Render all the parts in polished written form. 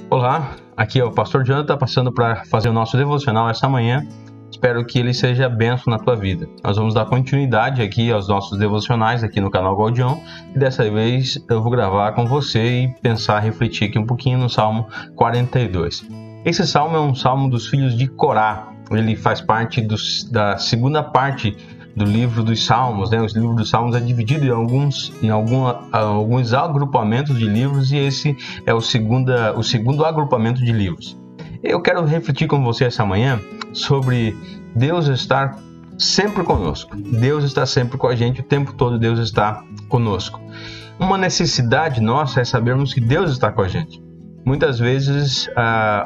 Olá, aqui é o Pastor Jonathan passando para fazer o nosso devocional essa manhã. Espero que ele seja bênção na tua vida. Nós vamos dar continuidade aqui aos nossos devocionais aqui no canal Gaudião e dessa vez eu vou gravar com você e pensar, refletir aqui um pouquinho no Salmo 42. Esse salmo é um salmo dos filhos de Corá. Ele faz parte da segunda parte do livro dos Salmos, né? O livro dos Salmos é dividido em alguns agrupamentos de livros e esse é o segundo agrupamento de livros. Eu quero refletir com você essa manhã sobre Deus estar sempre conosco. Deus está sempre com a gente, o tempo todo Deus está conosco. Uma necessidade nossa é sabermos que Deus está com a gente. Muitas vezes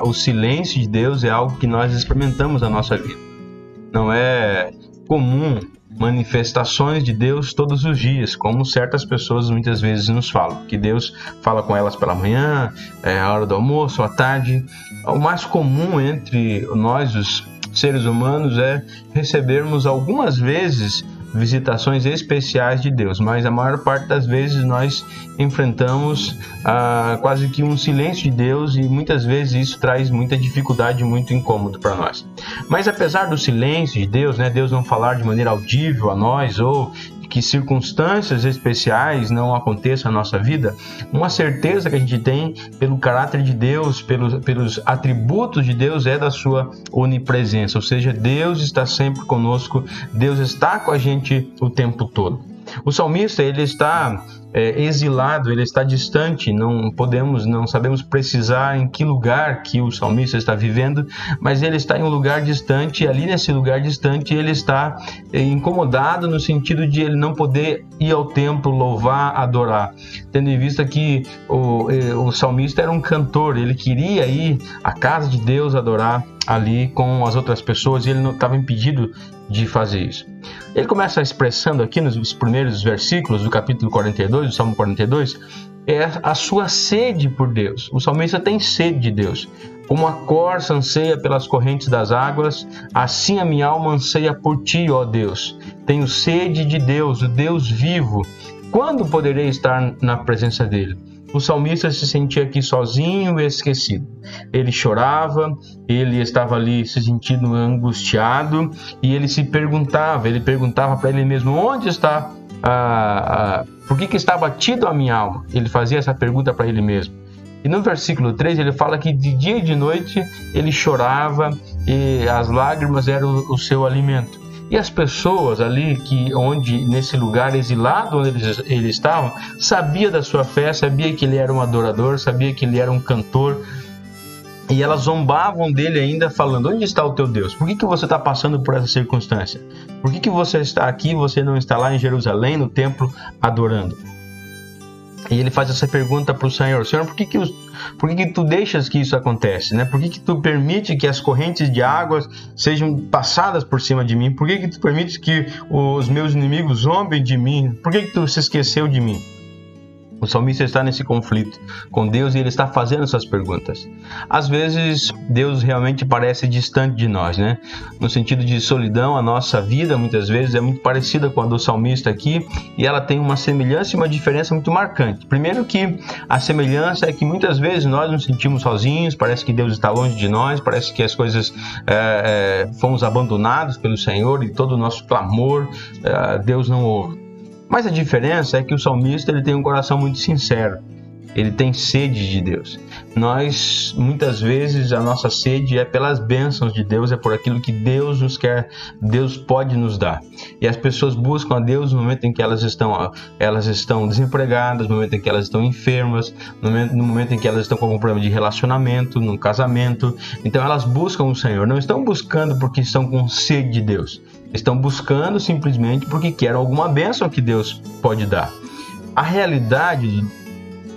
o silêncio de Deus é algo que nós experimentamos na nossa vida. Não é comum manifestações de Deus todos os dias, como certas pessoas muitas vezes nos falam, que Deus fala com elas pela manhã, a hora do almoço, à tarde. O mais comum entre nós, os seres humanos, é recebermos algumas vezes visitações especiais de Deus, mas a maior parte das vezes nós enfrentamos quase que um silêncio de Deus e muitas vezes isso traz muita dificuldade, muito incômodo para nós. Mas apesar do silêncio de Deus, né, Deus não falar de maneira audível a nós ou que circunstâncias especiais não aconteçam na nossa vida, uma certeza que a gente tem pelo caráter de Deus, pelos atributos de Deus é da sua onipresença, ou seja, Deus está sempre conosco, Deus está com a gente o tempo todo. O salmista, ele está exilado, ele está distante, não sabemos precisar em que lugar que o salmista está vivendo, mas ele está em um lugar distante e ali nesse lugar distante ele está incomodado no sentido de ele não poder ir ao templo, louvar, adorar, tendo em vista que o salmista era um cantor, ele queria ir à casa de Deus adorar ali com as outras pessoas e ele não estava impedido de fazer isso. Ele começa expressando aqui nos primeiros versículos do capítulo 42, do Salmo 42, a sua sede por Deus. O salmista tem sede de Deus. Como a corça anseia pelas correntes das águas, assim a minha alma anseia por ti, ó Deus. Tenho sede de Deus, o Deus vivo. Quando poderei estar na presença dele? O salmista se sentia aqui sozinho e esquecido. Ele chorava, ele estava ali se sentindo angustiado e ele perguntava para ele mesmo, onde está, por que está abatido a minha alma? Ele fazia essa pergunta para ele mesmo. E no versículo 3 ele fala que de dia e de noite ele chorava e as lágrimas eram o seu alimento. E as pessoas ali, nesse lugar exilado onde ele estava, sabia da sua fé, sabia que ele era um adorador, sabia que ele era um cantor, e elas zombavam dele ainda falando, onde está o teu Deus? Por que você está passando por essa circunstância? Por que você está aqui e você não está lá em Jerusalém, no templo, adorando? E ele faz essa pergunta para o Senhor, por que tu deixas que isso acontece? Né? Por que tu permite que as correntes de águas sejam passadas por cima de mim? Por que tu permites que os meus inimigos zombem de mim? Por que tu se esqueceu de mim? O salmista está nesse conflito com Deus e ele está fazendo essas perguntas. Às vezes, Deus realmente parece distante de nós, né? No sentido de solidão, a nossa vida, muitas vezes, é muito parecida com a do salmista aqui e ela tem uma semelhança e uma diferença muito marcante. Primeiro que a semelhança é que muitas vezes nós nos sentimos sozinhos, parece que Deus está longe de nós, parece que as coisas fomos abandonados pelo Senhor e todo o nosso clamor, Deus não ouve. Mas a diferença é que o salmista ele tem um coração muito sincero, ele tem sede de Deus. Nós, muitas vezes, a nossa sede é pelas bênçãos de Deus, é por aquilo que Deus nos quer, Deus pode nos dar. E as pessoas buscam a Deus no momento em que elas estão desempregadas, no momento em que elas estão enfermas, no momento em que elas estão com algum problema de relacionamento, no casamento. Então elas buscam o Senhor, não estão buscando porque estão com sede de Deus. Estão buscando simplesmente porque querem alguma bênção que Deus pode dar. A realidade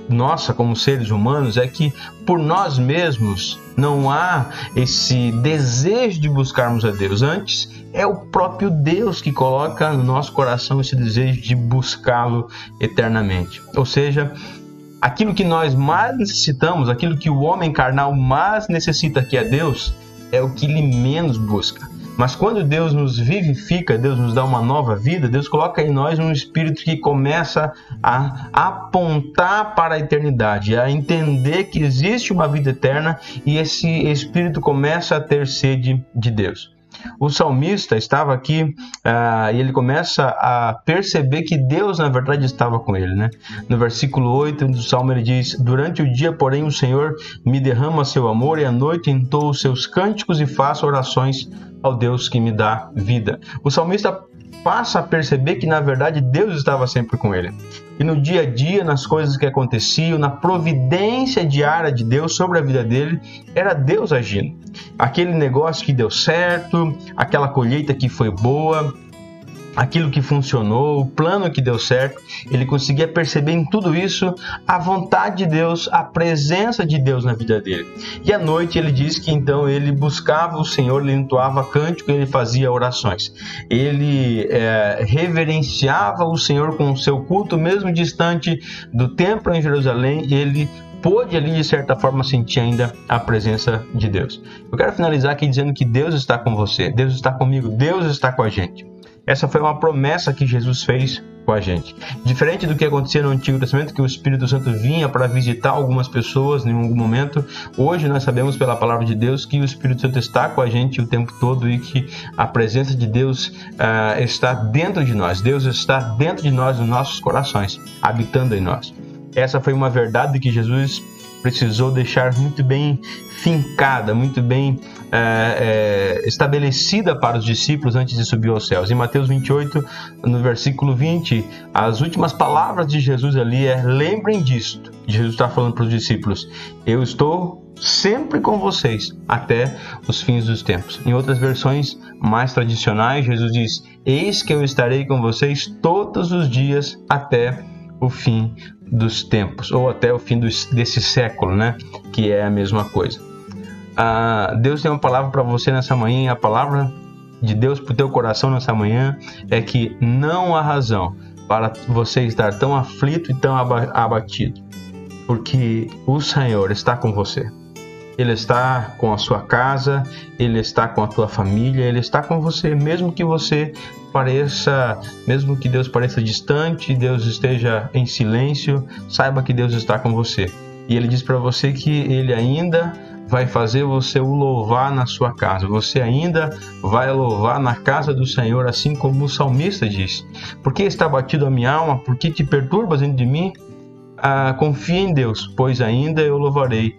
nossa como seres humanos é que por nós mesmos não há esse desejo de buscarmos a Deus. Antes é o próprio Deus que coloca no nosso coração esse desejo de buscá-lo eternamente. Ou seja, aquilo que nós mais necessitamos, aquilo que o homem carnal mais necessita, que é Deus, é o que ele menos busca. Mas quando Deus nos vivifica, Deus nos dá uma nova vida, Deus coloca em nós um espírito que começa a apontar para a eternidade, a entender que existe uma vida eterna, e esse espírito começa a ter sede de Deus. O salmista estava aqui e ele começa a perceber que Deus na verdade estava com ele, né? No versículo 8 do salmo ele diz: durante o dia, porém, o Senhor me derrama seu amor, e à noite entoo os seus cânticos e faço orações ao Deus que me dá vida. O salmista passa a perceber que na verdade Deus estava sempre com ele. E no dia a dia, nas coisas que aconteciam, na providência diária de Deus sobre a vida dele, era Deus agindo. Aquele negócio que deu certo, aquela colheita que foi boa, aquilo que funcionou, o plano que deu certo, ele conseguia perceber em tudo isso a vontade de Deus, a presença de Deus na vida dele. E à noite ele diz que então ele buscava o Senhor, ele entoava cântico, ele fazia orações. Ele reverenciava o Senhor com o seu culto, mesmo distante do templo em Jerusalém, ele pôde ali de certa forma sentir ainda a presença de Deus. Eu quero finalizar aqui dizendo que Deus está com você, Deus está comigo, Deus está com a gente. Essa foi uma promessa que Jesus fez com a gente. Diferente do que acontecia no Antigo Testamento, que o Espírito Santo vinha para visitar algumas pessoas em algum momento, hoje nós sabemos pela palavra de Deus que o Espírito Santo está com a gente o tempo todo e que a presença de Deus está dentro de nós. Deus está dentro de nós, nos nossos corações, habitando em nós. Essa foi uma verdade que Jesus precisou deixar muito bem fincada, muito bem estabelecida para os discípulos antes de subir aos céus. Em Mateus 28, no versículo 20, as últimas palavras de Jesus ali lembrem disto. Jesus está falando para os discípulos: eu estou sempre com vocês até os fins dos tempos. Em outras versões mais tradicionais, Jesus diz: eis que eu estarei com vocês todos os dias até o fim dos tempos, ou até o fim desse século, né? Que é a mesma coisa. Deus tem uma palavra para você nessa manhã, e a palavra de Deus para o teu coração nessa manhã é que não há razão para você estar tão aflito e tão abatido, porque o Senhor está com você. Ele está com a sua casa, Ele está com a tua família, Ele está com você, mesmo que Deus pareça distante, Deus esteja em silêncio, saiba que Deus está com você. E Ele diz para você que Ele ainda vai fazer você o louvar na sua casa. Você ainda vai louvar na casa do Senhor, assim como o salmista diz: por que está abatido a minha alma? Por que te perturbas dentro de mim? Confia em Deus, pois ainda eu louvarei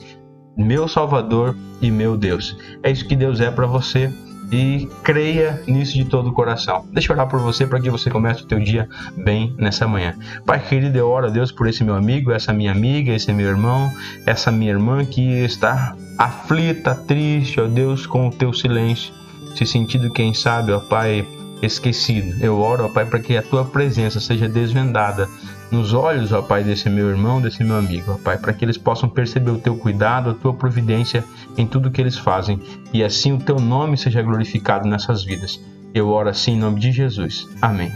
meu Salvador e meu Deus. É isso que Deus é para você, e creia nisso de todo o coração. Deixa eu orar por você para que você comece o teu dia bem nessa manhã. Pai querido, eu oro a Deus por esse meu amigo, essa minha amiga, esse meu irmão, essa minha irmã que está aflita, triste, ó Deus, com o teu silêncio, se sentindo, quem sabe, ó Pai, esquecido. Eu oro, ó Pai, para que a tua presença seja desvendada nos olhos, ó Pai, desse meu irmão, desse meu amigo, ó Pai, para que eles possam perceber o teu cuidado, a tua providência em tudo que eles fazem, e assim o teu nome seja glorificado nessas vidas. Eu oro assim em nome de Jesus. Amém.